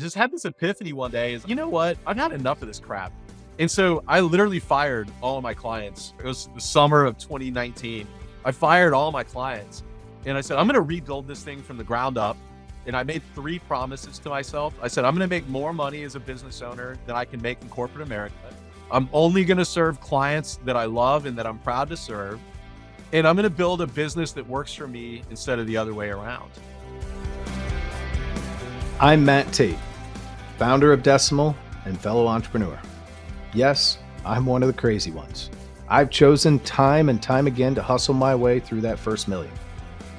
just had this epiphany one day is, you know what? I've had enough of this crap. And so I literally fired all of my clients. It was the summer of 2019. I fired all my clients and I said, I'm going to rebuild this thing from the ground up. And I made 3 promises to myself. I said, I'm going to make more money as a business owner than I can make in corporate America. I'm only going to serve clients that I love and that I'm proud to serve. And I'm going to build a business that works for me instead of the other way around. I'm Matt Tate, founder of Decimal and fellow entrepreneur. Yes, I'm one of the crazy ones. I've chosen time and time again to hustle my way through that first million.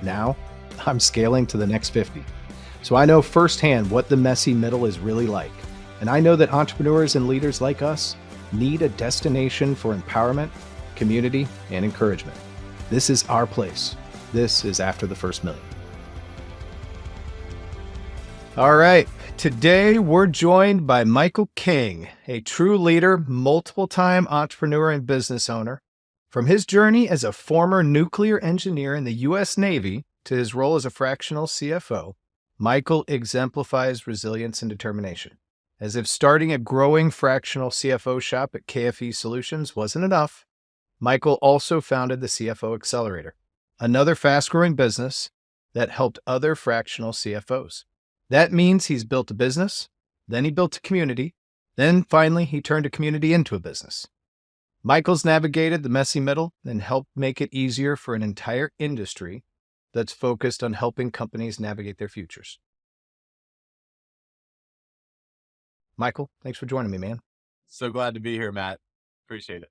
Now, I'm scaling to the next 50. So I know firsthand what the messy middle is really like. And I know that entrepreneurs and leaders like us need a destination for empowerment, community, and encouragement. This is our place. This is After the First Million. All right, today we're joined by Michael King, a true leader, multiple-time entrepreneur and business owner. From his journey as a former nuclear engineer in the U.S. Navy to his role as a fractional CFO, Michael exemplifies resilience and determination. As if starting a growing fractional CFO shop at KFE Solutions wasn't enough, Michael also founded the CFO Accelerator, another fast-growing business that helped other fractional CFOs. That means he's built a business, then he built a community, then finally he turned a community into a business. Michael's navigated the messy middle and helped make it easier for an entire industry that's focused on helping companies navigate their futures. Michael, thanks for joining me, man. So glad to be here, Matt. Appreciate it.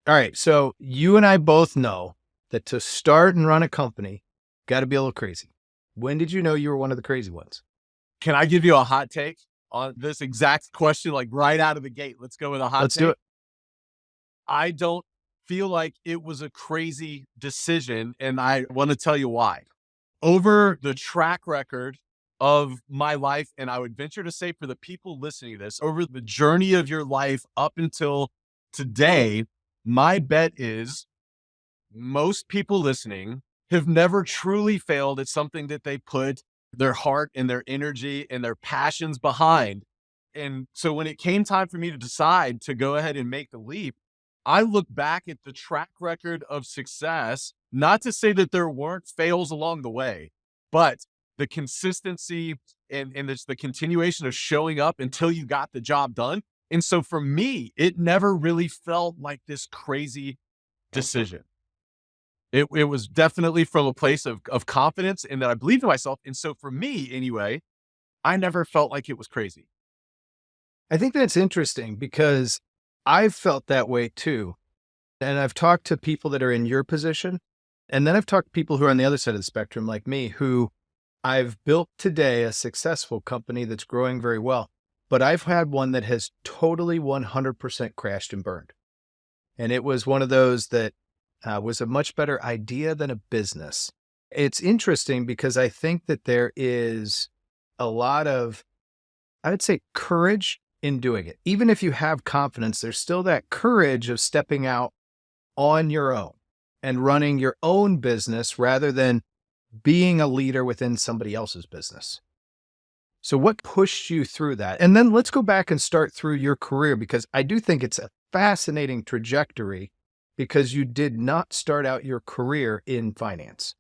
All right. So you and I both know that to start and run a company, got to be a little crazy. When did you know you were one of the crazy ones? Can I give you a hot take on this exact question, like right out of the gate? Let's go with a hot take. Let's do it. I don't feel like it was a crazy decision, and I want to tell you why. Over the track record of my life, and I would venture to say for the people listening to this, over the journey of your life up until today, my bet is most people listening have never truly failed at something that they put their heart and their energy and their passions behind. And so when it came time for me to decide to go ahead and make the leap, I look back at the track record of success, not to say that there weren't fails along the way, but the consistency and the continuation of showing up until you got the job done. And so for me, it never really felt like this crazy decision. It was definitely from a place of confidence and that I believed in myself. And so for me anyway, I never felt like it was crazy. I think that's interesting because I've felt that way too. And I've talked to people that are in your position. And then I've talked to people who are on the other side of the spectrum, like me, who I've built today a successful company that's growing very well. But I've had one that has totally 100% crashed and burned. And it was one of those that was a much better idea than a business. It's interesting because I think that there is a lot of, I would say, courage in doing it. Even if you have confidence, there's still that courage of stepping out on your own and running your own business rather than being a leader within somebody else's business. So what pushed you through that? And then let's go back and start through your career, because I do think it's a fascinating trajectory because you did not start out your career in finance.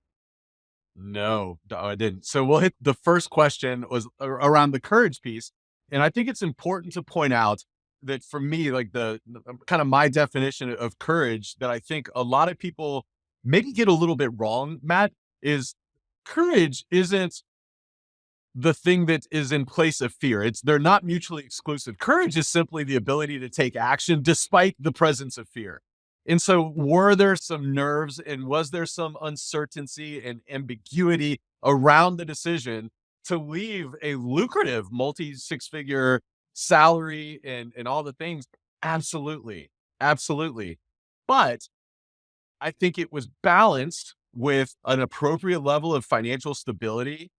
No, I didn't. So we'll hit the first question was around the courage piece. And I think it's important to point out that for me, like the kind of my definition of courage that I think a lot of people maybe get a little bit wrong, Matt, is courage isn't the thing that is in place of fear. They're not mutually exclusive. Courage is simply the ability to take action despite the presence of fear. And so were there some nerves and was there some uncertainty and ambiguity around the decision to leave a lucrative multi-six-figure salary and all the things? Absolutely. Absolutely. But I think it was balanced with an appropriate level of financial stability,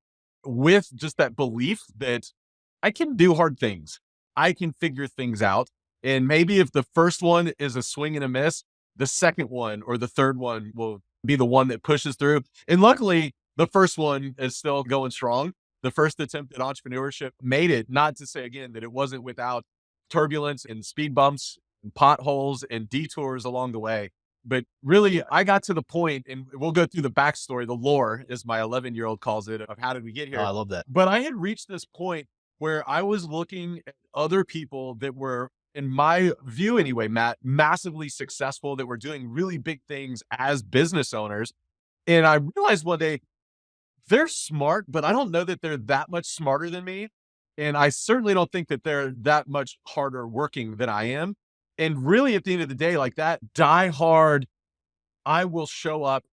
with just that belief that I can do hard things. I can figure things out. And maybe if the first one is a swing and a miss, the second one or the third one will be the one that pushes through. And luckily, the first one is still going strong. the first attempt at entrepreneurship, made it. Not to say again that it wasn't without turbulence and speed bumps and potholes and detours along the way. But really, I got to the point, and we'll go through the backstory, the lore, as my 11-year-old calls it, of how did we get Oh, here. I love that. But I had reached this point where I was looking at other people that were, in my view anyway, Matt, massively successful, that were doing really big things as business owners. And I realized one day, they're smart, but I don't know that they're that much smarter than me. And I certainly don't think that they're that much harder working than I am. And really, at the end of the day, like that die hard, I will show up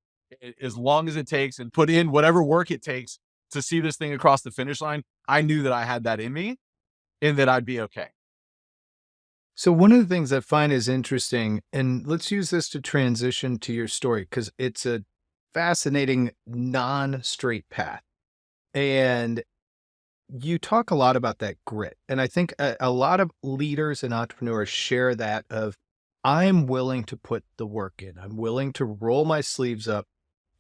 as long as it takes and put in whatever work it takes to see this thing across the finish line. I knew that I had that in me and that I'd be okay. So one of the things I find is interesting, and let's use this to transition to your story because it's a fascinating non-straight path. And you talk a lot about that grit. And I think a lot of leaders and entrepreneurs share that of, I'm willing to put the work in. I'm willing to roll my sleeves up,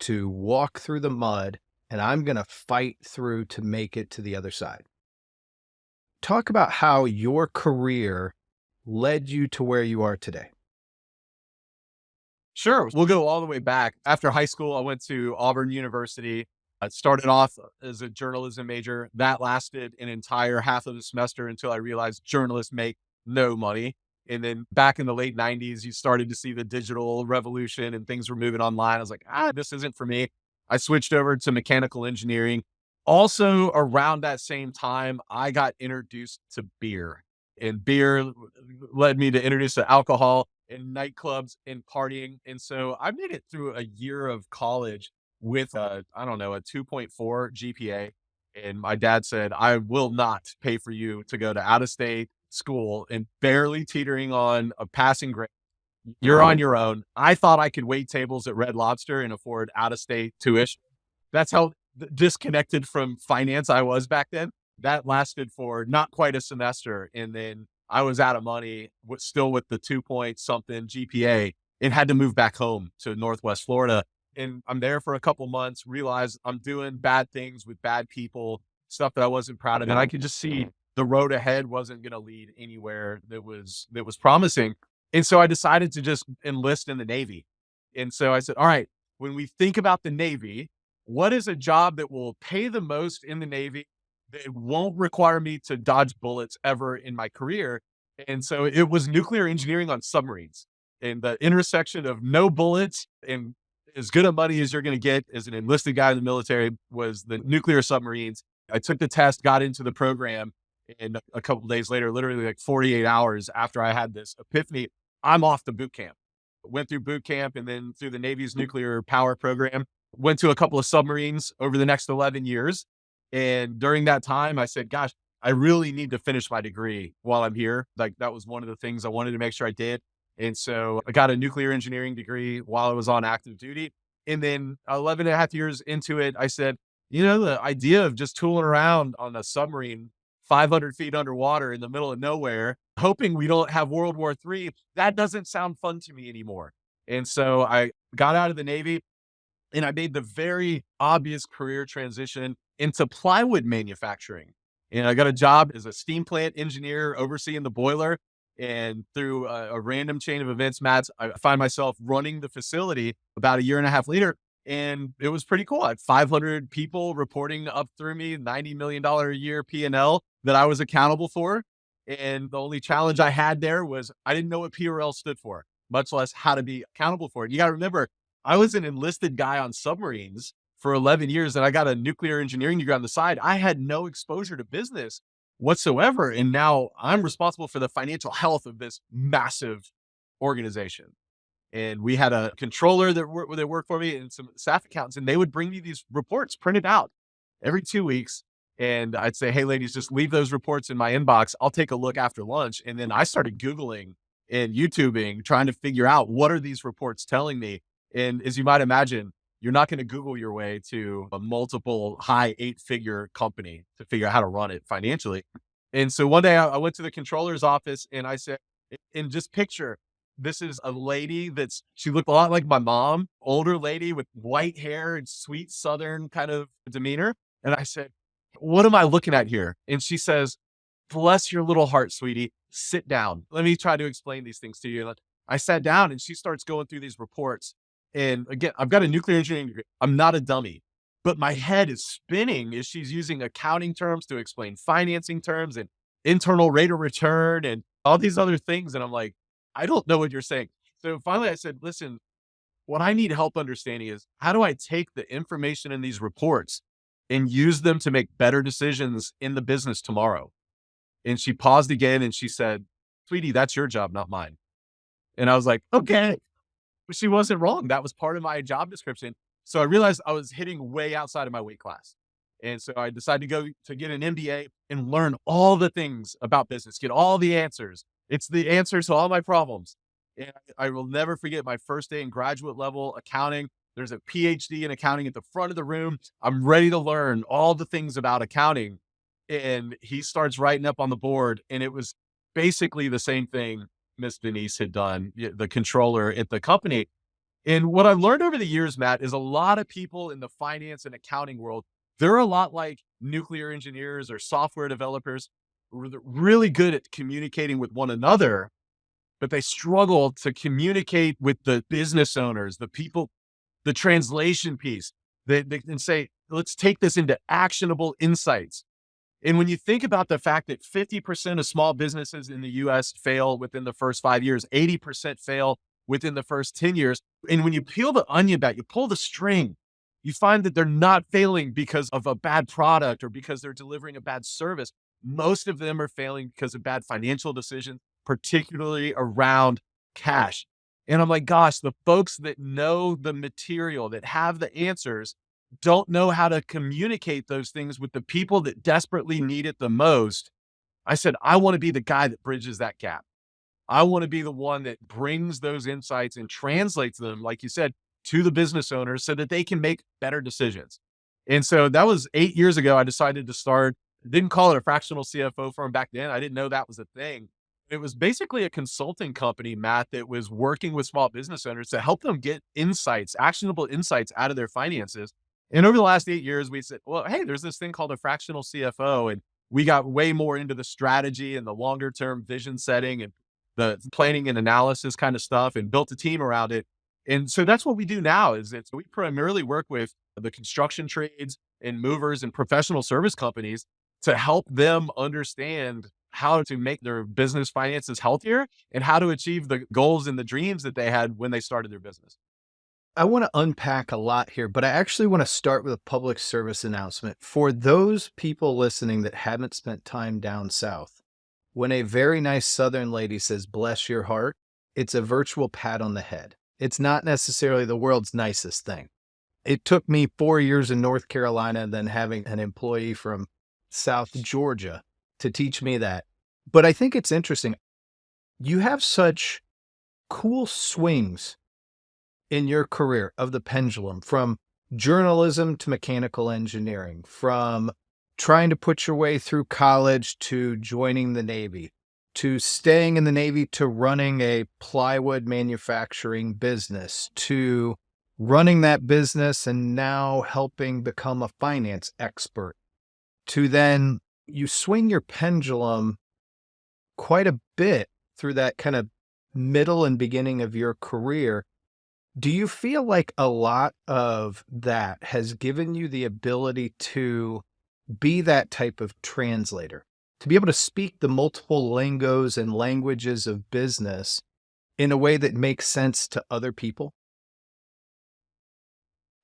to walk through the mud, and I'm going to fight through to make it to the other side. Talk about how your career led you to where you are today. Sure. We'll go all the way back. After high school, I went to Auburn University. I started off as a journalism major. That lasted an entire half of the semester until I realized journalists make no money. And then back in the late 90s, you started to see the digital revolution and things were moving online. I was like, this isn't for me. I switched over to mechanical engineering. Also, around that same time, I got introduced to beer, and beer led me to introduce to alcohol and nightclubs and partying. And so I made it through a year of college with I don't know, a 2.4 GPA. And my dad said, I will not pay for you to go to out of state school and barely teetering on a passing grade. You're on your own. I thought I could wait tables at Red Lobster and afford out of state tuition. That's how disconnected from finance I was back then. That lasted for not quite a semester. And then I was out of money, still with the 2 point something GPA, and had to move back home to Northwest Florida. And I'm there for a couple months, realized I'm doing bad things with bad people, stuff that I wasn't proud of. And I could just see the road ahead wasn't going to lead anywhere that was promising. And so I decided to just enlist in the Navy. And so I said, all right, when we think about the Navy, what is a job that will pay the most in the Navy that won't require me to dodge bullets ever in my career? And so it was nuclear engineering on submarines, and the intersection of no bullets and as good a money as you're going to get as an enlisted guy in the military was the nuclear submarines. I took the test, got into the program, and a couple of days later, literally like 48 hours after I had this epiphany, I'm off to boot camp. Went through boot camp and then through the Navy's nuclear power program. Went to a couple of submarines over the next 11 years. And during that time, I said, gosh, I really need to finish my degree while I'm here. Like that was one of the things I wanted to make sure I did. And so I got a nuclear engineering degree while I was on active duty. And then 11 and a half years into it, I said, the idea of just tooling around on a submarine 500 feet underwater in the middle of nowhere, hoping we don't have World War III, that doesn't sound fun to me anymore. And so I got out of the Navy and I made the very obvious career transition into plywood manufacturing. And I got a job as a steam plant engineer overseeing the boiler. And through a random chain of events, Matt, I find myself running the facility about a year and a half later. And it was pretty cool. I had 500 people reporting up through me, $90 million a year P&L that I was accountable for. And the only challenge I had there was I didn't know what PRL stood for, much less how to be accountable for it. You got to remember, I was an enlisted guy on submarines for 11 years and I got a nuclear engineering degree on the side. I had no exposure to business whatsoever. And now I'm responsible for the financial health of this massive organization. And we had a controller that worked for me and some staff accountants, and they would bring me these reports printed out every 2 weeks. And I'd say, hey, ladies, just leave those reports in my inbox. I'll take a look after lunch. And then I started Googling and YouTubing, trying to figure out what are these reports telling me. And as you might imagine, you're not going to Google your way to a multiple high 8-figure company to figure out how to run it financially. And so one day I went to the controller's office and I said, and just picture, this is a lady she looked a lot like my mom, older lady with white hair and sweet Southern kind of demeanor. And I said, What am I looking at here? And she says, bless your little heart, sweetie. Sit down. Let me try to explain these things to you. And I sat down and she starts going through these reports. And again, I've got a nuclear engineering degree. I'm not a dummy, but my head is spinning as she's using accounting terms to explain financing terms and internal rate of return and all these other things. And I'm like, I don't know what you're saying. So finally I said, listen, what I need help understanding is how do I take the information in these reports and use them to make better decisions in the business tomorrow? And she paused again and she said, sweetie, that's your job, not mine. And I was like, okay. But she wasn't wrong. That was part of my job description. So I realized I was hitting way outside of my weight class. And so I decided to go to get an MBA and learn all the things about business, get all the answers. It's the answers to all my problems. And I will never forget my first day in graduate level accounting. There's a PhD in accounting at the front of the room. I'm ready to learn all the things about accounting. And he starts writing up on the board. And it was basically the same thing Miss Denise had done, the controller at the company. And what I've learned over the years, Matt, is a lot of people in the finance and accounting world, they're a lot like nuclear engineers or software developers, really good at communicating with one another, but they struggle to communicate with the business owners, the people, the translation piece. They can say, let's take this into actionable insights. And when you think about the fact that 50% of small businesses in the US fail within the first 5 years, 80% fail within the first 10 years. And when you peel the onion back, you pull the string, you find that they're not failing because of a bad product or because they're delivering a bad service. Most of them are failing because of bad financial decisions, particularly around cash. And I'm like, gosh, the folks that know the material, that have the answers, don't know how to communicate those things with the people that desperately need it the most. I said, I want to be the guy that bridges that gap. I want to be the one that brings those insights and translates them, like you said, to the business owners so that they can make better decisions. And so that was 8 years ago. I decided to start, didn't call it a fractional CFO firm back then. I didn't know that was a thing. It was basically a consulting company, Matt, that was working with small business owners to help them get insights, actionable insights out of their finances. And over the last 8 years, we said, well, hey, there's this thing called a fractional CFO. And we got way more into the strategy and the longer term vision setting and the planning and analysis kind of stuff and built a team around it. And so that's what we do now is that we primarily work with the construction trades and movers and professional service companies to help them understand how to make their business finances healthier and how to achieve the goals and the dreams that they had when they started their business. I want to unpack a lot here, but I actually want to start with a public service announcement. For those people listening that haven't spent time down south, when a very nice Southern lady says, bless your heart, it's a virtual pat on the head. It's not necessarily the world's nicest thing. It took me 4 years in North Carolina and then having an employee from South Georgia to teach me that. But I think it's interesting. You have such cool swings in your career of the pendulum from journalism to mechanical engineering, from trying to put your way through college to joining the Navy, to staying in the Navy to running a plywood manufacturing business, to running that business and now helping become a finance expert, to then you swing your pendulum quite a bit through that kind of middle and beginning of your career. Do you feel like a lot of that has given you the ability to be that type of translator, to be able to speak the multiple lingos and languages of business in a way that makes sense to other people?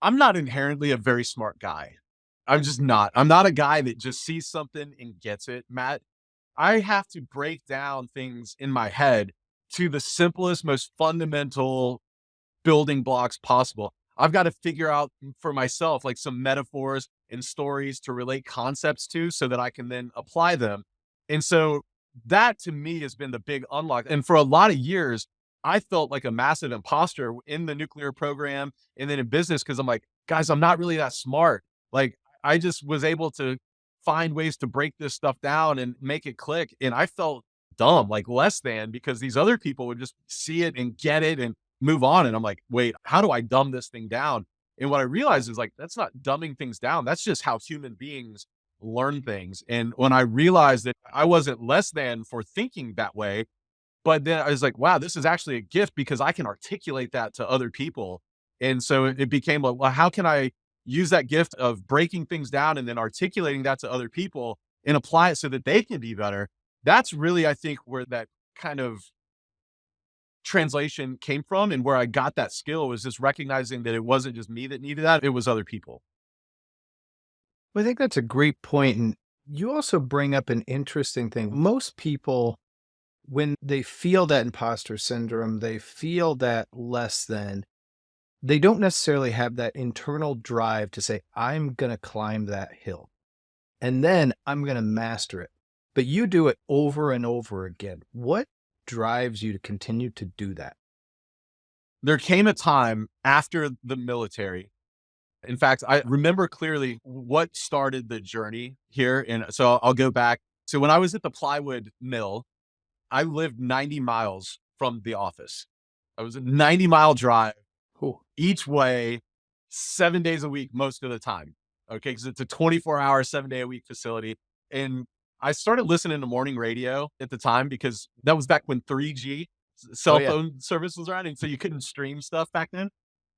I'm not inherently a very smart guy. I'm just not. I'm not a guy that just sees something and gets it, Matt. I have to break down things in my head to the simplest, most fundamental building blocks possible. I've got to figure out for myself like some metaphors and stories to relate concepts to so that I can then apply them. And so that to me has been the big unlock. And for a lot of years, I felt like a massive imposter in the nuclear program and then in business because I'm like, guys, I'm not really that smart. Like I just was able to find ways to break this stuff down and make it click. And I felt dumb, like less than because these other people would just see it and get it and move on. And I'm like, wait, how do I dumb this thing down? And what I realized is like, that's not dumbing things down. That's just how human beings learn things. And when I realized that I wasn't less than for thinking that way, but then I was like, wow, this is actually a gift because I can articulate that to other people. And so it became like, well, how can I use that gift of breaking things down and then articulating that to other people and apply it so that they can be better? That's really, I think, where that kind of translation came from and where I got that skill was just recognizing that it wasn't just me that needed that, it was other people. Well, I think that's a great point. And you also bring up an interesting thing. Most people, when they feel that imposter syndrome, they feel that less than, they don't necessarily have that internal drive to say, I'm going to climb that hill and then I'm going to master it. But you do it over and over again. What drives you to continue to do that? There came a time after the military. In fact, I remember clearly what started the journey here. And so I'll go back. So when I was at the plywood mill, I lived 90 miles from the office. I was a 90-mile drive Cool. each way, 7 days a week, most of the time. Okay. Cause it's a 24-hour, 7-day a week facility. And I started listening to morning radio at the time because that was back when 3G Oh, cell yeah. phone service was around. And so you couldn't stream stuff back then.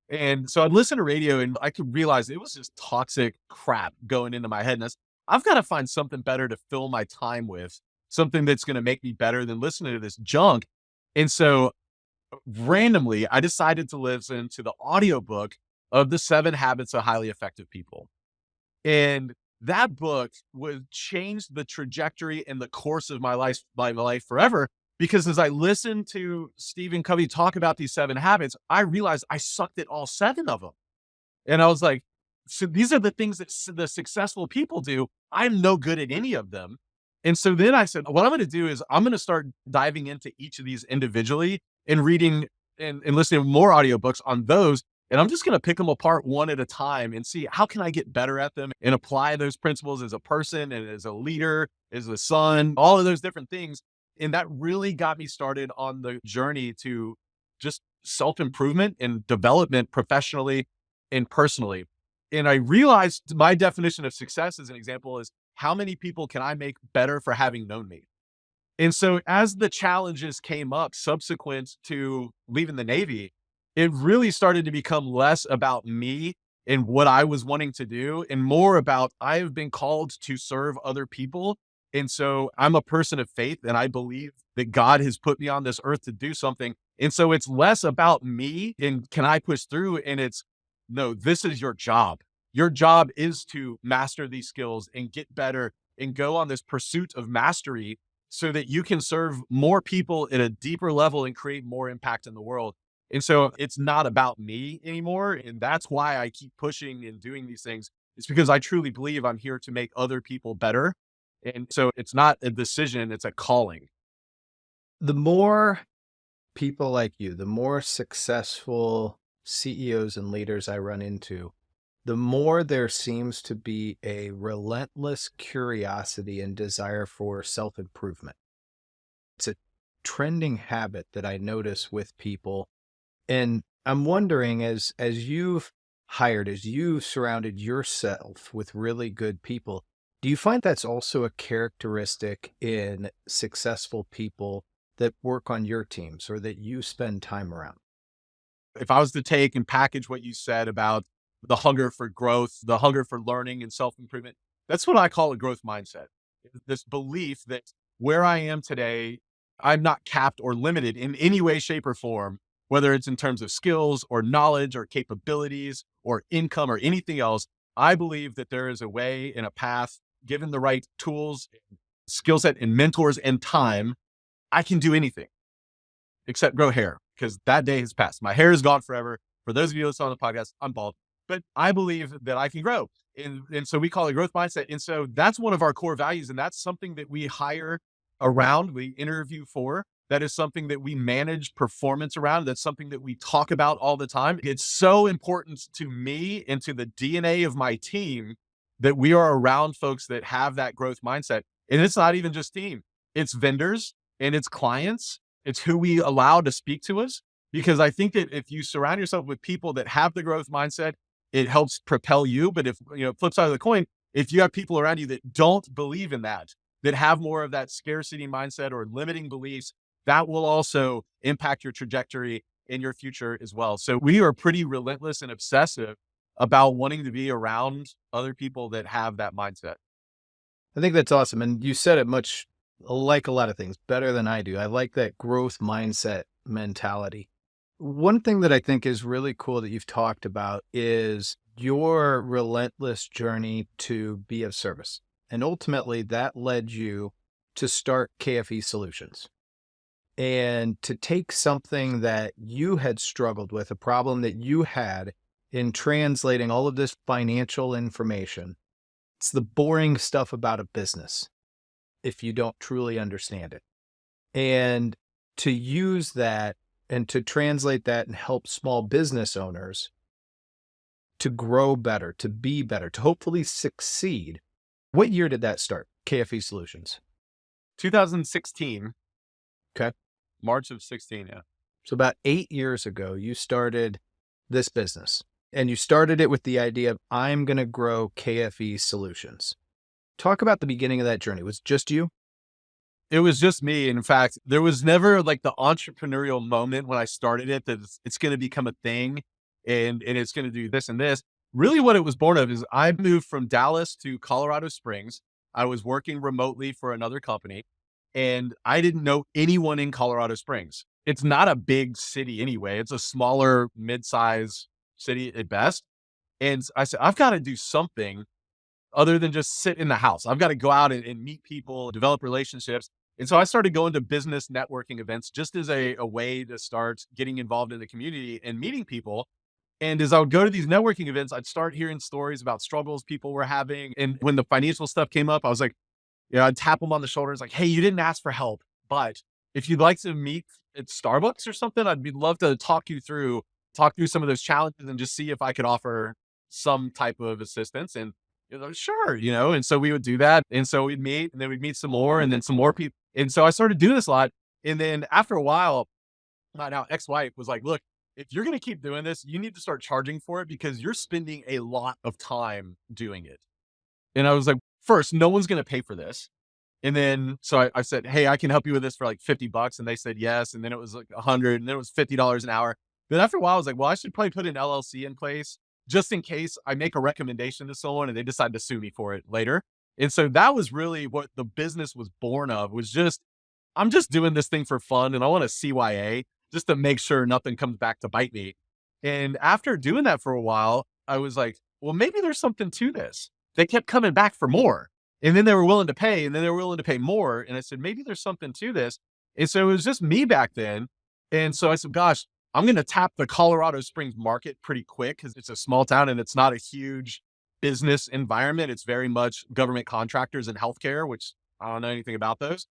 And so I'd listen to radio and I could realize it was just toxic crap going into my head. And I've got to find something better to fill my time with, something that's going to make me better than listening to this junk. And so randomly, I decided to listen to the audiobook of The 7 Habits of Highly Effective People. And that book would change the trajectory and the course of my life forever. Because as I listened to Stephen Covey talk about these 7 habits, I realized I sucked at all 7 of them. And I was like, so these are the things that the successful people do. I'm no good at any of them. And so then I said, what I'm going to do is I'm going to start diving into each of these individually and reading and listening to more audiobooks on those. And I'm just going to pick them apart one at a time and see how can I get better at them and apply those principles as a person and as a leader, as a son, all of those different things. And that really got me started on the journey to just self-improvement and development professionally and personally. And I realized my definition of success as an example is how many people can I make better for having known me? And so as the challenges came up subsequent to leaving the Navy, it really started to become less about me and what I was wanting to do and more about I have been called to serve other people. And so I'm a person of faith and I believe that God has put me on this earth to do something. And so it's less about me and can I push through? And it's no, this is your job. Your job is to master these skills and get better and go on this pursuit of mastery so that you can serve more people at a deeper level and create more impact in the world. And so it's not about me anymore. And that's why I keep pushing and doing these things. It's because I truly believe I'm here to make other people better. And so it's not a decision, it's a calling. The more people like you, the more successful CEOs and leaders I run into, the more there seems to be a relentless curiosity and desire for self improvement. It's a trending habit that I notice with people. And I'm wondering, as you've hired, as you've surrounded yourself with really good people, do you find that's also a characteristic in successful people that work on your teams or that you spend time around? If I was to take and package what you said about the hunger for growth, the hunger for learning and self improvement, that's what I call a growth mindset. This belief that where I am today, I'm not capped or limited in any way, shape, or form, whether it's in terms of skills or knowledge or capabilities or income or anything else. I believe that there is a way and a path, given the right tools, skill set, and mentors and time, I can do anything except grow hair because that day has passed. My hair is gone forever. For those of you listening on the podcast, I'm bald, but I believe that I can grow. And so we call it growth mindset. And so that's one of our core values. And that's something that we hire around, we interview for. That is something that we manage performance around. That's something that we talk about all the time. It's so important to me and to the DNA of my team that we are around folks that have that growth mindset. And it's not even just team, it's vendors and it's clients. It's who we allow to speak to us. Because I think that if you surround yourself with people that have the growth mindset, it helps propel you. But if, flip side of the coin, if you have people around you that don't believe in that have more of that scarcity mindset or limiting beliefs, that will also impact your trajectory in your future as well. So we are pretty relentless and obsessive about wanting to be around other people that have that mindset. I think that's awesome. And you said it much like a lot of things better than I do. I like that growth mindset mentality. One thing that I think is really cool that you've talked about is your relentless journey to be of service. And ultimately, that led you to start KFE Solutions and to take something that you had struggled with, a problem that you had in translating all of this financial information. It's the boring stuff about a business if you don't truly understand it. And to use that and to translate that and help small business owners to grow better, to be better, to hopefully succeed. What year did that start? KFE Solutions. 2016, Okay. March of 16. Yeah. So about 8 years ago, you started this business and you started it with the idea of, I'm going to grow KFE Solutions. Talk about the beginning of that journey. Was it just you? It was just me. In fact, there was never like the entrepreneurial moment when I started it that it's going to become a thing and it's going to do this and this. Really, what it was born of is I moved from Dallas to Colorado Springs. I was working remotely for another company and I didn't know anyone in Colorado Springs. It's not a big city anyway. It's a smaller, mid-size city at best. And I said, I've got to do something other than just sit in the house. I've got to go out and meet people, develop relationships. And so I started going to business networking events just as a way to start getting involved in the community and meeting people. And as I would go to these networking events, I'd start hearing stories about struggles people were having. And when the financial stuff came up, I was like, I'd tap them on the shoulders like, hey, you didn't ask for help, but if you'd like to meet at Starbucks or something, I'd be love to talk through some of those challenges and just see if I could offer some type of assistance. And sure, and so we would do that. And so we'd meet and then we'd meet some more and then some more people. And so I started doing this a lot. And then after a while, my now ex-wife was like, look, if you're going to keep doing this, you need to start charging for it because you're spending a lot of time doing it. And I was like, first, no one's going to pay for this. And then, so I said, hey, I can help you with this for like $50. And they said, yes. And then it was like 100 and then it was $50 an hour. Then after a while, I was like, well, I should probably put an LLC in place just in case I make a recommendation to someone and they decide to sue me for it later. And so that was really what the business was born of, was just, I'm just doing this thing for fun and I want a CYA just to make sure nothing comes back to bite me. And after doing that for a while, I was like, well, maybe there's something to this. They kept coming back for more. And then they were willing to pay, and then they were willing to pay more. And I said, maybe there's something to this. And so it was just me back then. And so I said, gosh, I'm going to tap the Colorado Springs market pretty quick because it's a small town and it's not a huge business environment. It's very much government contractors and healthcare, which I don't know anything about those.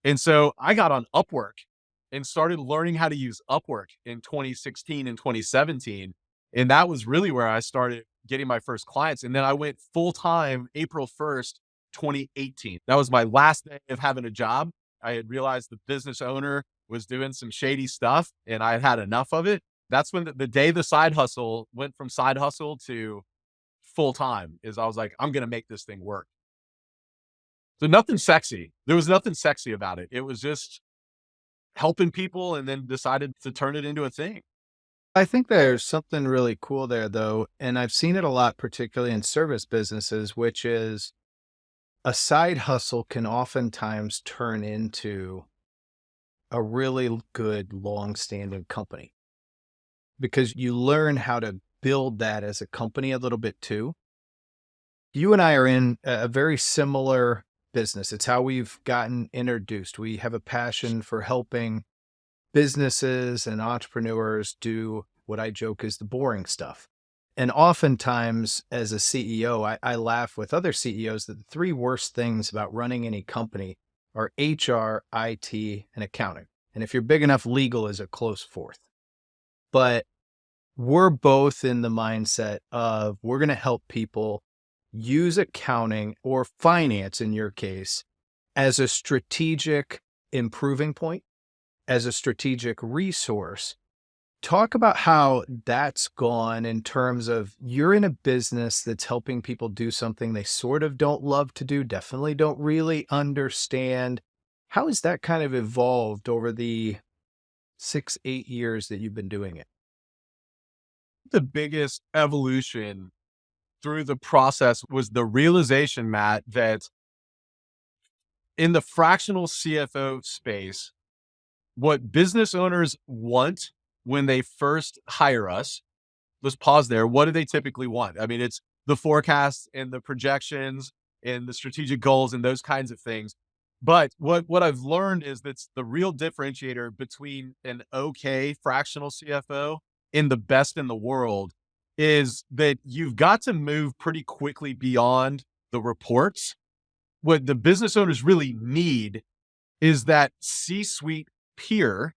And so I got on Upwork and started learning how to use Upwork in 2016 and 2017. And that was really where I started getting my first clients. And then I went full time April 1st, 2018. That was my last day of having a job. I had realized the business owner was doing some shady stuff and I had had enough of it. That's when the day the side hustle went from side hustle to full time is I was like, I'm going to make this thing work. So nothing sexy. There was nothing sexy about it. It was just helping people and then decided to turn it into a thing. I think there's something really cool there, though. And I've seen it a lot, particularly in service businesses, which is a side hustle can oftentimes turn into a really good, long-standing company because you learn how to build that as a company a little bit too. You and I are in a very similar business. It's how we've gotten introduced. We have a passion for helping businesses and entrepreneurs do what I joke is the boring stuff. And oftentimes as a CEO, I laugh with other CEOs that the three worst things about running any company are HR, IT, and accounting. And if you're big enough, legal is a close fourth. But we're both in the mindset of we're going to help people use accounting or finance, in your case, as a strategic improving point, as a strategic resource Talk about how that's gone in terms of you're in a business that's helping people do something they sort of don't love to do, definitely don't really understand. How has that kind of evolved over the 6, 8 years that you've been doing it? The biggest evolution through the process was the realization, Matt, that in the fractional CFO space, what business owners want when they first hire us, let's pause there. What do they typically want? I mean, it's the forecasts and the projections and the strategic goals and those kinds of things. But what I've learned is that's the real differentiator between an okay fractional CFO and the best in the world is that you've got to move pretty quickly beyond the reports. What the business owners really need is that C-suite peer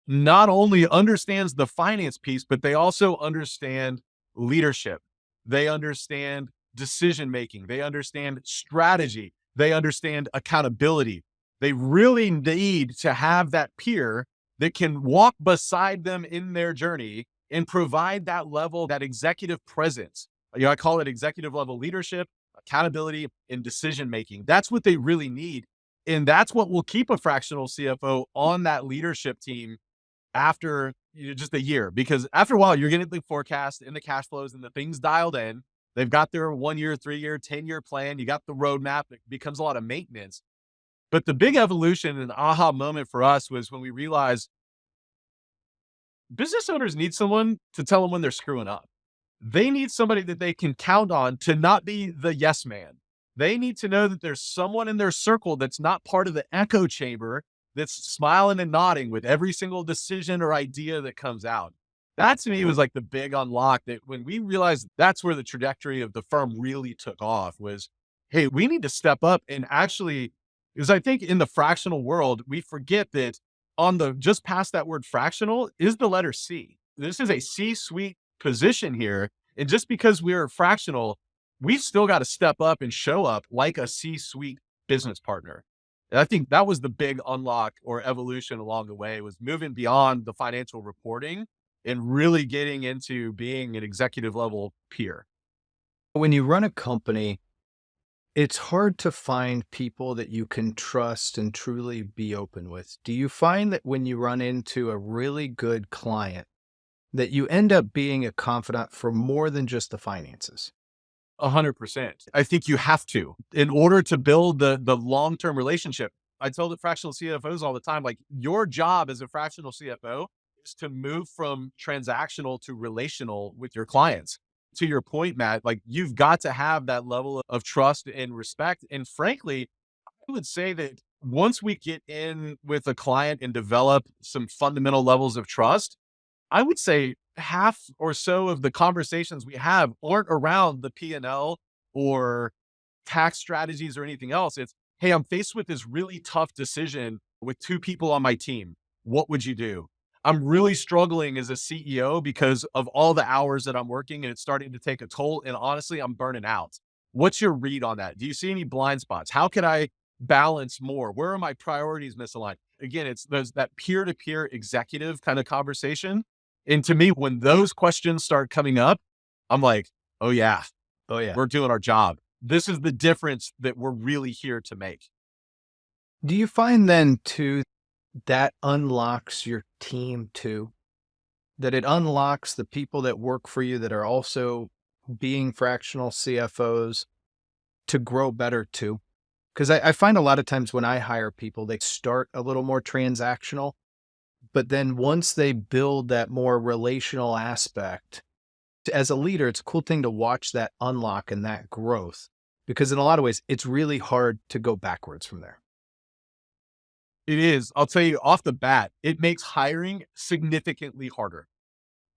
not only understands the finance piece, but they also understand leadership. They understand decision making. They understand strategy. They understand accountability. They really need to have that peer that can walk beside them in their journey and provide that level, that executive presence. I call it executive level leadership, accountability, and decision making. That's what they really need. And that's what will keep a fractional CFO on that leadership team after just a year, because after a while, you're getting the forecast and the cash flows and the things dialed in. They've got their 1 year, 3 year, 10-year plan. You got the roadmap. It becomes a lot of maintenance. But the big evolution and aha moment for us was when we realized business owners need someone to tell them when they're screwing up. They need somebody that they can count on to not be the yes man. They need to know that there's someone in their circle that's not part of the echo chamber that's smiling and nodding with every single decision or idea that comes out. That to me was like the big unlock that when we realized that's where the trajectory of the firm really took off was, hey, we need to step up and actually, because I think in the fractional world, we forget that on the just past that word fractional is the letter C. This is a C-suite position here. And just because we're fractional, we've still got to step up and show up like a C-suite business partner. And I think that was the big unlock or evolution along the way was moving beyond the financial reporting and really getting into being an executive level peer. When you run a company, it's hard to find people that you can trust and truly be open with. Do you find that when you run into a really good client, that you end up being a confidant for more than just the finances? 100%. I think you have to in order to build the long-term relationship. I tell the fractional CFOs all the time, like your job as a fractional CFO is to move from transactional to relational with your clients. To your point, Matt, like you've got to have that level of trust and respect. And frankly, I would say that once we get in with a client and develop some fundamental levels of trust, I would say half or so of the conversations we have aren't around the P&L or tax strategies or anything else. It's, hey, I'm faced with this really tough decision with two people on my team. What would you do? I'm really struggling as a CEO because of all the hours that I'm working and it's starting to take a toll. And honestly, I'm burning out. What's your read on that? Do you see any blind spots? How can I balance more? Where are my priorities misaligned? Again, it's those that peer-to-peer executive kind of conversation. And to me, when those questions start coming up, I'm like, oh yeah, Oh, yeah. we're doing our job. This is the difference that we're really here to make. Do you find then too that unlocks your team too? That it unlocks the people that work for you that are also being fractional CFOs to grow better too? Because I find a lot of times when I hire people, they start a little more transactional, but then once they build that more relational aspect, as a leader, it's a cool thing to watch that unlock and that growth. Because in a lot of ways, it's really hard to go backwards from there. It is. I'll tell you off the bat, it makes hiring significantly harder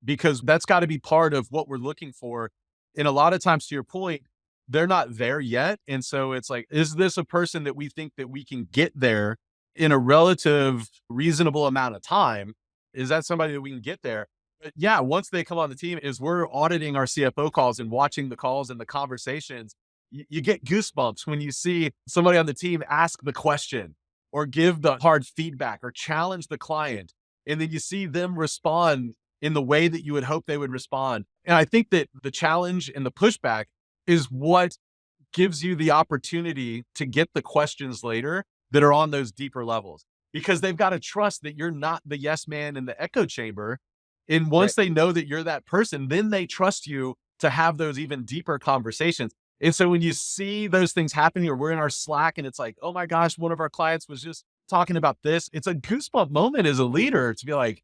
because that's got to be part of what we're looking for. And a lot of times, to your point, they're not there yet. And so it's like, is this a person that we think that we can get there in a relative reasonable amount of time? Is that somebody that we can get there? But yeah, once they come on the team, is we're auditing our CFO calls and watching the calls and the conversations. You get goosebumps when you see somebody on the team ask the question or give the hard feedback or challenge the client. And then you see them respond in the way that you would hope they would respond. And I think that the challenge and the pushback is what gives you the opportunity to get the questions later that are on those deeper levels, because they've got to trust that you're not the yes man in the echo chamber. And Right. once they know that you're that person, then they trust you to have those even deeper conversations. And so when you see those things happening, or we're in our Slack and it's like, oh my gosh, one of our clients was just talking about this, it's a goosebump moment as a leader to be like,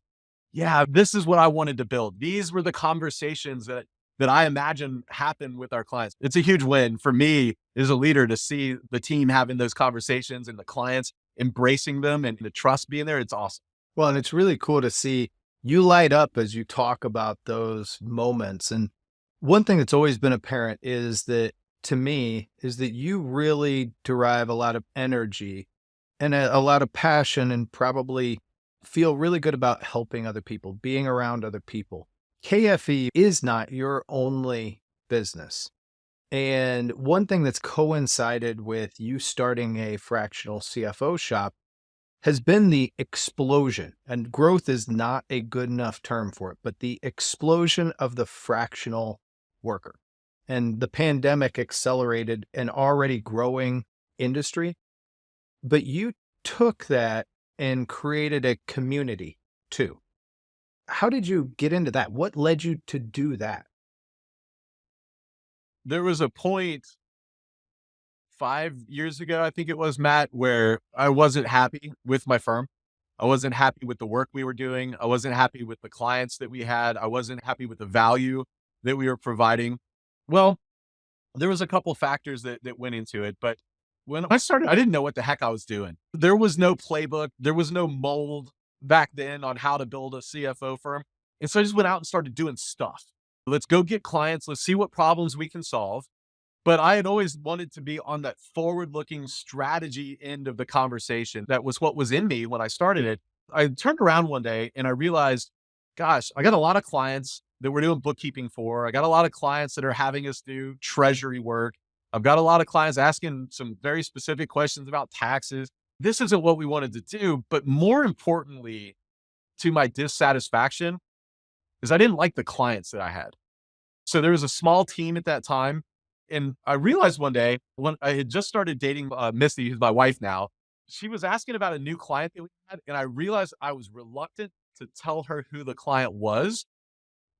yeah, this is what I wanted to build. These were the conversations that I imagine happen with our clients. It's a huge win for me as a leader to see the team having those conversations and the clients embracing them and the trust being there. It's awesome. Well, and it's really cool to see you light up as you talk about those moments. And one thing that's always been apparent is that to me is that you really derive a lot of energy and a lot of passion and probably feel really good about helping other people, being around other people. KFE is not your only business. And one thing that's coincided with you starting a fractional CFO shop has been the explosion, and growth is not a good enough term for it, but the explosion of the fractional worker. And the pandemic accelerated an already growing industry, but you took that and created a community too. How did you get into that? What led you to do that? There was a point 5 years ago, I think it was, Matt, where I wasn't happy with my firm. I wasn't happy with the work we were doing. I wasn't happy with the clients that we had. I wasn't happy with the value that we were providing. Well, there was a couple factors that went into it, but when I started, I didn't know what the heck I was doing. There was no playbook. There was no mold back then on how to build a CFO firm. And so I just went out and started doing stuff. Let's go get clients. Let's see what problems we can solve. But I had always wanted to be on that forward-looking strategy end of the conversation. That was what was in me when I started it. I turned around one day and I realized, gosh, I got a lot of clients that we're doing bookkeeping for. I got a lot of clients that are having us do treasury work. I've got a lot of clients asking some very specific questions about taxes. This isn't what we wanted to do. But more importantly, to my dissatisfaction, is I didn't like the clients that I had. So there was a small team at that time. And I realized one day when I had just started dating Misty, who's my wife now, she was asking about a new client that we had. And I realized I was reluctant to tell her who the client was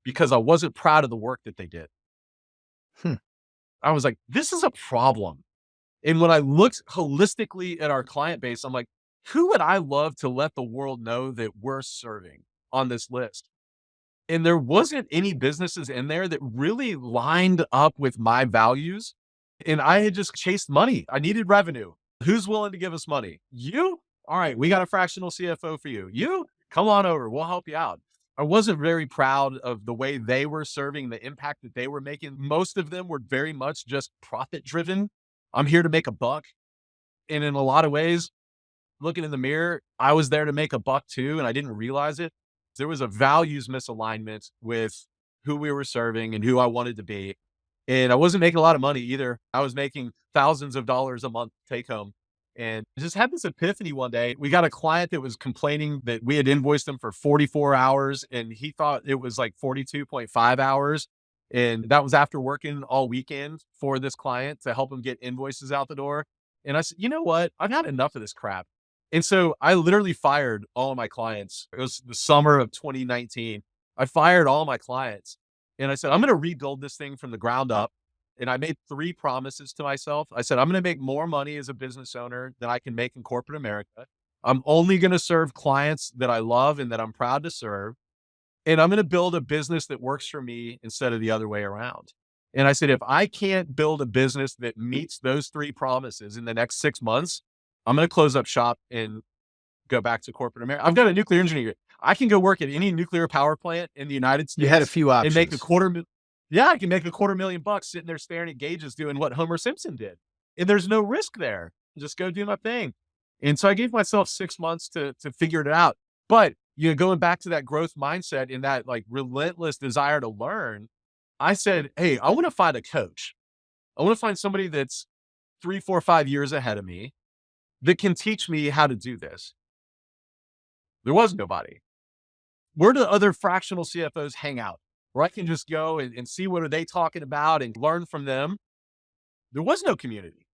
because I wasn't proud of the work that they did. Hmm. I was like, this is a problem. And when I looked holistically at our client base, I'm like, who would I love to let the world know that we're serving on this list? And there wasn't any businesses in there that really lined up with my values. And I had just chased money. I needed revenue. Who's willing to give us money? You? All right, we got a fractional CFO for you. You? Come on over. We'll help you out. I wasn't very proud of the way they were serving, the impact that they were making. Most of them were very much just profit driven. I'm here to make a buck. And in a lot of ways, looking in the mirror, I was there to make a buck too, and I didn't realize it. There was a values misalignment with who we were serving and who I wanted to be. And I wasn't making a lot of money either. I was making thousands of dollars a month take home. And I just had this epiphany one day. We got a client that was complaining that we had invoiced them for 44 hours and he thought it was like 42.5 hours. And that was after working all weekend for this client to help him get invoices out the door. And I said, you know what? I've had enough of this crap. And so I literally fired all of my clients. It was the summer of 2019. I fired all my clients and I said, I'm going to rebuild this thing from the ground up. And I made 3 promises to myself. I said, I'm going to make more money as a business owner than I can make in corporate America. I'm only going to serve clients that I love and that I'm proud to serve. And I'm going to build a business that works for me instead of the other way around. And I said, if I can't build a business that meets those 3 promises in the next 6 months, I'm going to close up shop and go back to corporate America. I've got a nuclear engineer. I can go work at any nuclear power plant in the United You had a States few and make a options. yeah, I can make $250,000 sitting there staring at gauges doing what Homer Simpson did. And there's no risk there. Just go do my thing. And so I gave myself 6 months to figure it out. But going back to that growth mindset and that like relentless desire to learn, I said, hey, I want to find a coach. I want to find somebody that's 3, 4, 5 years ahead of me that can teach me how to do this. There was nobody. where do other fractional CFOs hang out? Where I can just go and see what are they talking about and learn from them. There was no community.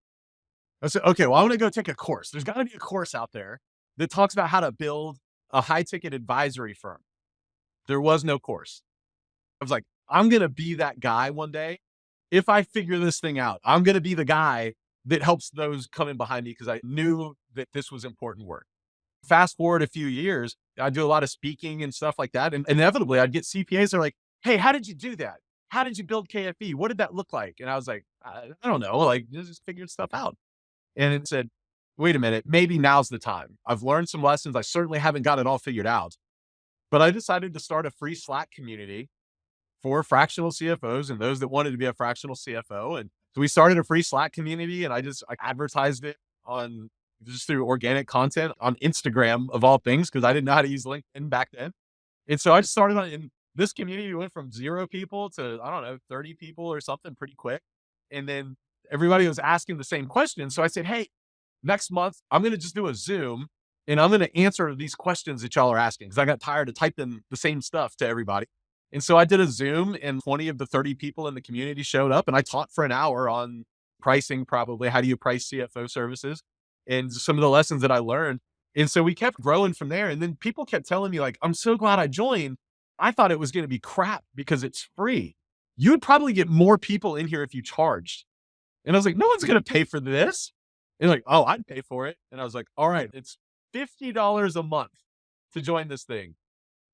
I said, okay, well, I'm going to go take a course. There's got to be a course out there that talks about how to build a high ticket advisory firm. There was no course. I was like, I'm going to be that guy one day. If I figure this thing out, I'm going to be the guy that helps those coming behind me because I knew that this was important work. Fast forward a few years, I do a lot of speaking and stuff like that. And inevitably, I'd get CPAs that are like, hey, how did you do that? How did you build KFE? What did that look like? And I was like, I don't know, like just figured stuff out. And it said, wait a minute, maybe now's the time. I've learned some lessons. I certainly haven't got it all figured out, but I decided to start a free Slack community for fractional CFOs and those that wanted to be a fractional CFO. And so we started a free Slack community and I advertised it on just through organic content on Instagram of all things, because I didn't know how to use LinkedIn back then. And so I just started in this community. Went from 0 people to, I don't know, 30 people or something pretty quick. And then everybody was asking the same question. So I said, hey, next month, I'm going to just do a Zoom and I'm going to answer these questions that y'all are asking because I got tired of typing the same stuff to everybody. And so I did a Zoom and 20 of the 30 people in the community showed up and I taught for an hour on pricing, probably how do you price CFO services and some of the lessons that I learned. And so we kept growing from there. And then people kept telling me like, I'm so glad I joined. I thought it was going to be crap because it's free. You would probably get more people in here if you charged. And I was like, no one's going to pay for this. And like, oh, I'd pay for it. And I was like, all right, it's $50 a month to join this thing.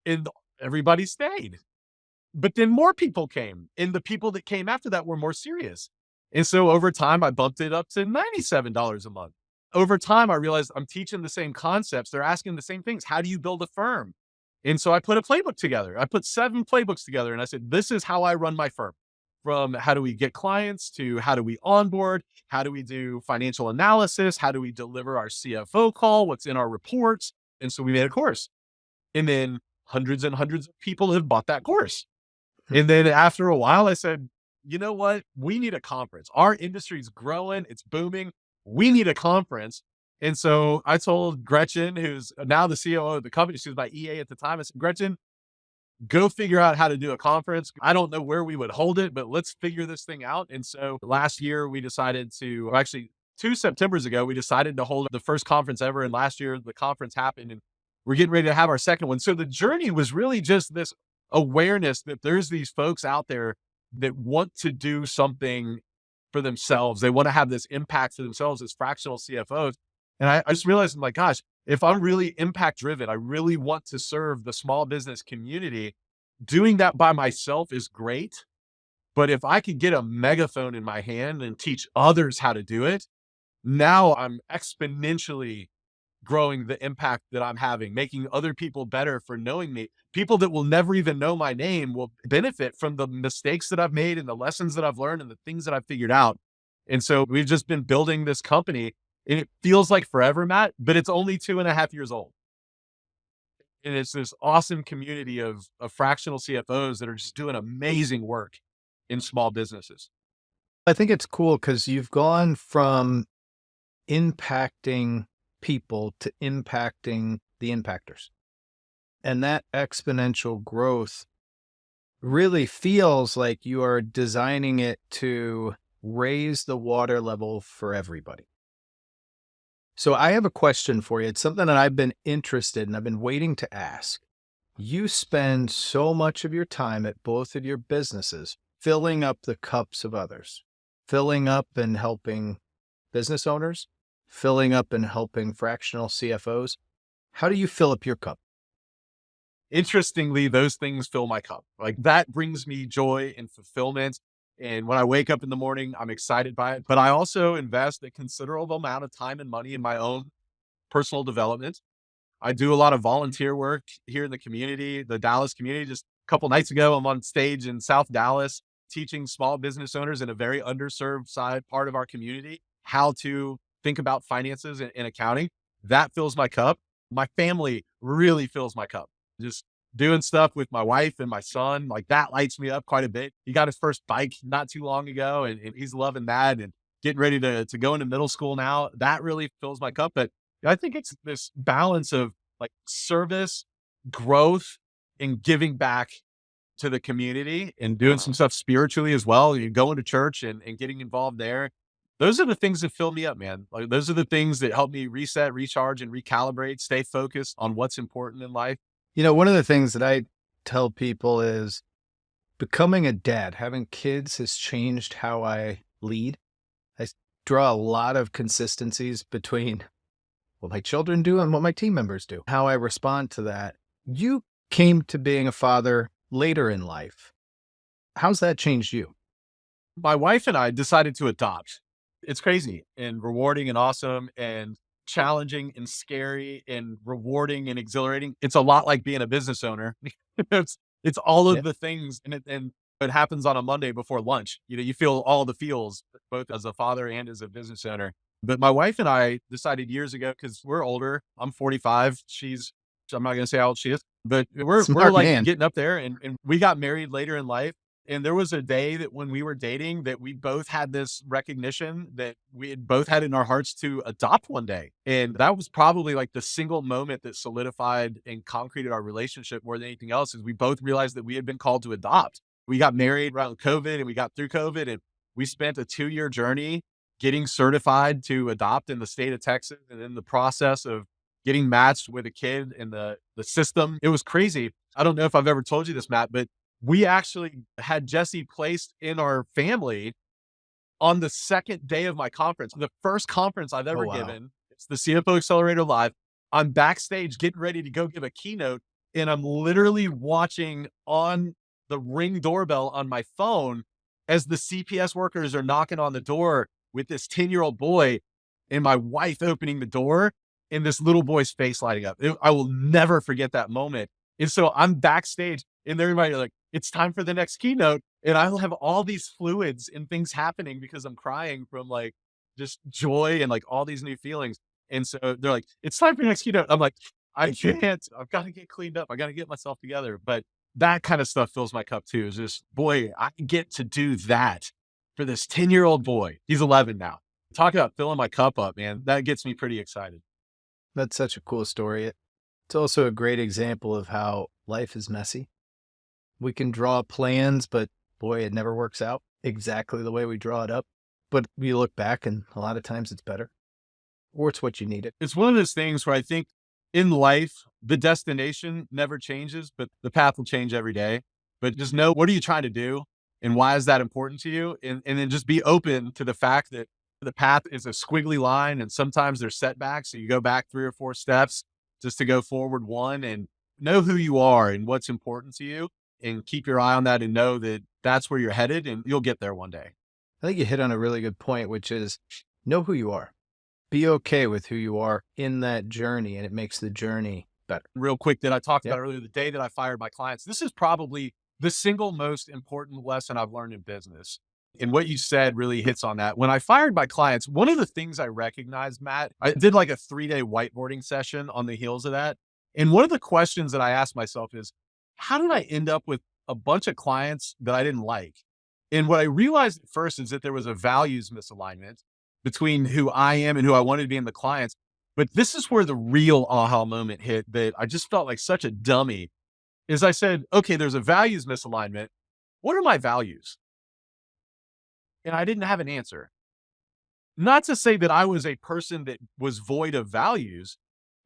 And everybody stayed. But then more people came, and the people that came after that were more serious. And so over time, I bumped it up to $97 a month. Over time, I realized I'm teaching the same concepts. They're asking the same things. How do you build a firm? And so I put a playbook together. I put 7 playbooks together and I said, this is how I run my firm. From how do we get clients to how do we onboard? How do we do financial analysis? How do we deliver our CFO call? What's in our reports? And so we made a course. And then hundreds and hundreds of people have bought that course. And then after a while, I said, you know what? We need a conference. Our industry is growing. It's booming. We need a conference. And so I told Gretchen, who's now the COO of the company, she was my EA at the time. I said, Gretchen, go figure out how to do a conference. I don't know where we would hold it, but let's figure this thing out. And so last year we decided to, or actually 2 Septembers ago, we decided to hold the first conference ever. And last year the conference happened and we're getting ready to have our second one. So the journey was really just this awareness that there's these folks out there that want to do something for themselves. They want to have this impact for themselves as fractional CFOs. And I just realized, I'm like, gosh, if I'm really impact driven, I really want to serve the small business community. Doing that by myself is great. But if I could get a megaphone in my hand and teach others how to do it, now I'm exponentially growing the impact that I'm having, making other people better for knowing me. People that will never even know my name will benefit from the mistakes that I've made and the lessons that I've learned and the things that I've figured out. And so we've just been building this company and it feels like forever, Matt, but it's only 2.5 years old. And it's this awesome community of fractional CFOs that are just doing amazing work in small businesses. I think it's cool because you've gone from impacting people to impacting the impactors. And that exponential growth really feels like you are designing it to raise the water level for everybody. So I have a question for you. It's something that I've been interested in. I've been waiting to ask. You spend so much of your time at both of your businesses filling up the cups of others, filling up and helping business owners, filling up and helping fractional CFOs. How do you fill up your cup? Interestingly, those things fill my cup. Like that brings me joy and fulfillment. And when I wake up in the morning, I'm excited by it. But I also invest a considerable amount of time and money in my own personal development. I do a lot of volunteer work here in the community, the Dallas community. Just a couple nights ago, I'm on stage in South Dallas teaching small business owners in a very underserved side part of our community how to think about finances and accounting. That fills my cup. My family really fills my cup. Just doing stuff with my wife and my son, like that lights me up quite a bit. He got his first bike not too long ago and he's loving that and getting ready to go into middle school now. That really fills my cup. But I think it's this balance of like service, growth, and giving back to the community and doing some stuff spiritually as well. You going to church and getting involved there. Those are the things that fill me up, man. Like those are the things that help me reset, recharge, and recalibrate, stay focused on what's important in life. One of the things that I tell people is becoming a dad, having kids has changed how I lead. I draw a lot of consistencies between what my children do and what my team members do, how I respond to that. You came to being a father later in life. How's that changed you? My wife and I decided to adopt. It's crazy and rewarding and awesome and challenging and scary and rewarding and exhilarating. It's a lot like being a business owner. It's all Yeah. of the things and it happens on a Monday before lunch. You feel all the feels both as a father and as a business owner. But my wife and I decided years ago because we're older. I'm 45. I'm not going to say how old she is, but we're Smart like man. getting up there and we got married later in life. And there was a day that when we were dating that we both had this recognition that we had both had in our hearts to adopt one day. And that was probably like the single moment that solidified and concreted our relationship more than anything else is we both realized that we had been called to adopt. We got married around COVID and we got through COVID and we spent a 2-year journey getting certified to adopt in the state of Texas and in the process of getting matched with a kid in the system. It was crazy. I don't know if I've ever told you this, Matt, but we actually had Jesse placed in our family on the second day of my conference, the first conference I've Oh, ever wow. given. It's the CFO Accelerator Live. I'm backstage getting ready to go give a keynote, and I'm literally watching on the Ring doorbell on my phone as the CPS workers are knocking on the door with this 10-year-old boy and my wife opening the door and this little boy's face lighting up. I will never forget that moment. And so I'm backstage and everybody like, it's time for the next keynote. And I'll have all these fluids and things happening because I'm crying from like just joy and like all these new feelings. And so they're like, it's time for the next keynote. I'm like, I can't, I've got to get cleaned up. I got to get myself together. But that kind of stuff fills my cup too. Is just, boy, I get to do that for this 10-year-old boy. He's 11 now. Talk about filling my cup up, man. That gets me pretty excited. That's such a cool story. It's also a great example of how life is messy. We can draw plans, but boy, it never works out exactly the way we draw it up. But we look back and a lot of times it's better or it's what you needed. It's one of those things where I think in life, the destination never changes, but the path will change every day. But just know, what are you trying to do? And why is that important to you? And then just be open to the fact that the path is a squiggly line and sometimes there's setbacks. So you go back 3 or 4 steps just to go forward one and know who you are and what's important to you and keep your eye on that and know that that's where you're headed and you'll get there one day. I think you hit on a really good point, which is know who you are. Be okay with who you are in that journey, and it makes the journey better. Real quick that I talked Yeah. about earlier, the day that I fired my clients, this is probably the single most important lesson I've learned in business. And what you said really hits on that. When I fired my clients, one of the things I recognized, Matt, I did like a 3-day whiteboarding session on the heels of that. And one of the questions that I asked myself is, how did I end up with a bunch of clients that I didn't like? And what I realized at first is that there was a values misalignment between who I am and who I wanted to be in the clients. But this is where the real aha moment hit that I just felt like such a dummy is I said, okay, there's a values misalignment. What are my values? And I didn't have an answer. Not to say that I was a person that was void of values,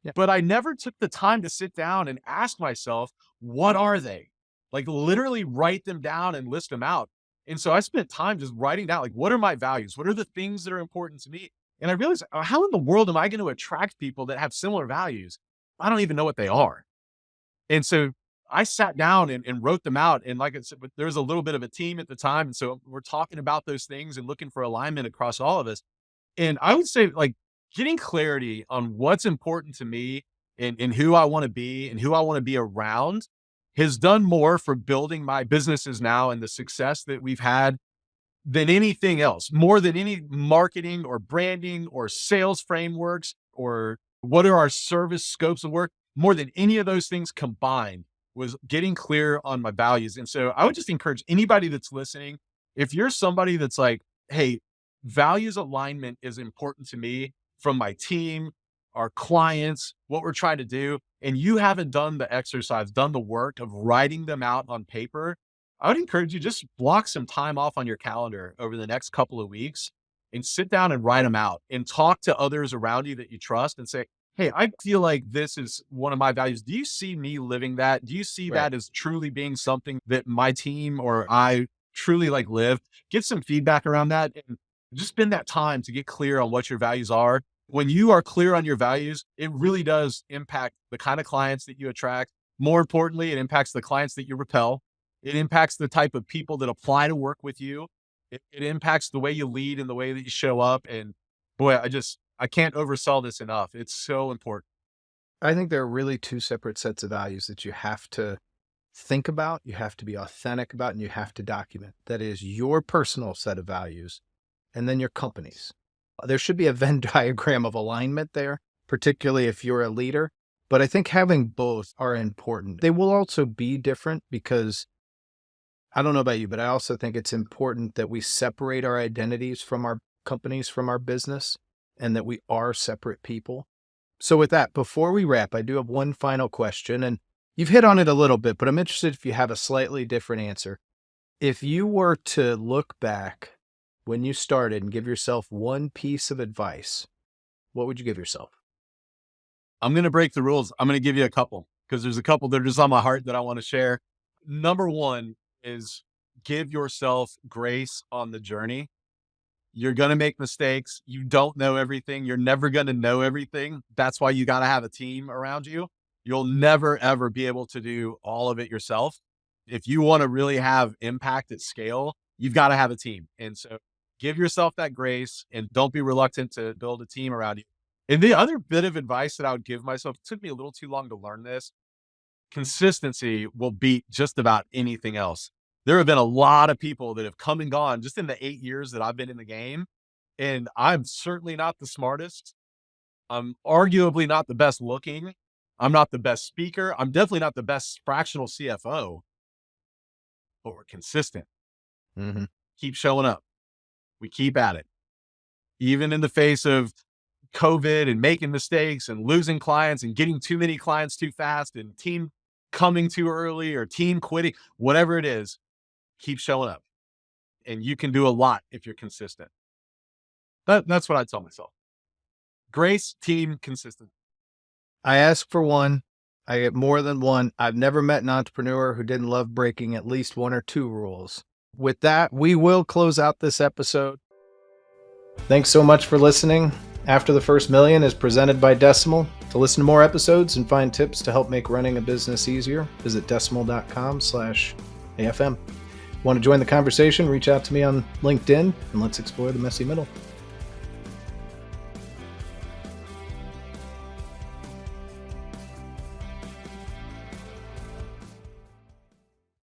Yeah. but I never took the time to sit down and ask myself, what are they? Like literally write them down and list them out. And so I spent time just writing down, like, what are my values? What are the things that are important to me? And I realized, how in the world am I going to attract people that have similar values? I don't even know what they are. And so I sat down and wrote them out. And like I said, but there was a little bit of a team at the time. And so we're talking about those things and looking for alignment across all of us. And I would say, like, getting clarity on what's important to me and who I want to be and who I want to be around has done more for building my businesses now and the success that we've had than anything else, more than any marketing or branding or sales frameworks or what are our service scopes of work, more than any of those things combined was getting clear on my values. And so I would just encourage anybody that's listening, if you're somebody that's like, hey, values alignment is important to me from my team, our clients, what we're trying to do, and you haven't done the exercise, done the work of writing them out on paper, I would encourage you just block some time off on your calendar over the next couple of weeks and sit down and write them out and talk to others around you that you trust and say, hey, I feel like this is one of my values. Do you see me living that? Do you see Right. that as truly being something that my team or I truly like live? Get some feedback around that and just spend that time to get clear on what your values are. When you are clear on your values, it really does impact the kind of clients that you attract. More importantly, it impacts the clients that you repel. It impacts the type of people that apply to work with you. It impacts the way you lead and the way that you show up. And boy, I can't oversell this enough. It's so important. I think there are really two separate sets of values that you have to think about, you have to be authentic about, and you have to document. That is your personal set of values and then your company's. There should be a Venn diagram of alignment there, particularly if you're a leader. But I think having both are important. They will also be different because I don't know about you, but I also think it's important that we separate our identities from our companies, from our business, and that we are separate people. So with that, before we wrap, I do have one final question, and you've hit on it a little bit, but I'm interested if you have a slightly different answer. If you were to look back when you started and give yourself one piece of advice, what would you give yourself? I'm going to break the rules. I'm going to give you a couple because there's a couple that are just on my heart that I want to share. Number one is give yourself grace on the journey. You're going to make mistakes. You don't know everything. You're never going to know everything. That's why you got to have a team around you. You'll never, ever be able to do all of it yourself. If you want to really have impact at scale, you've got to have a team. And so give yourself that grace and don't be reluctant to build a team around you. And the other bit of advice that I would give myself, it took me a little too long to learn this. Consistency will beat just about anything else. There have been a lot of people that have come and gone just in the 8 years that I've been in the game. And I'm certainly not the smartest. I'm arguably not the best looking. I'm not the best speaker. I'm definitely not the best fractional CFO, but we're consistent. Mm-hmm. Keep showing up. We keep at it. Even in the face of COVID and making mistakes and losing clients and getting too many clients too fast and team coming too early or team quitting, whatever it is, keep showing up. And you can do a lot if you're consistent. That's what I tell myself. Grace, team, consistent. I ask for one. I get more than one. I've never met an entrepreneur who didn't love breaking at least one or two rules. With that, we will close out this episode. Thanks so much for listening. After the First Million is presented by Decimal. To listen to more episodes and find tips to help make running a business easier, visit decimal.com/AFM. Want to join the conversation? Reach out to me on LinkedIn and let's explore the messy middle.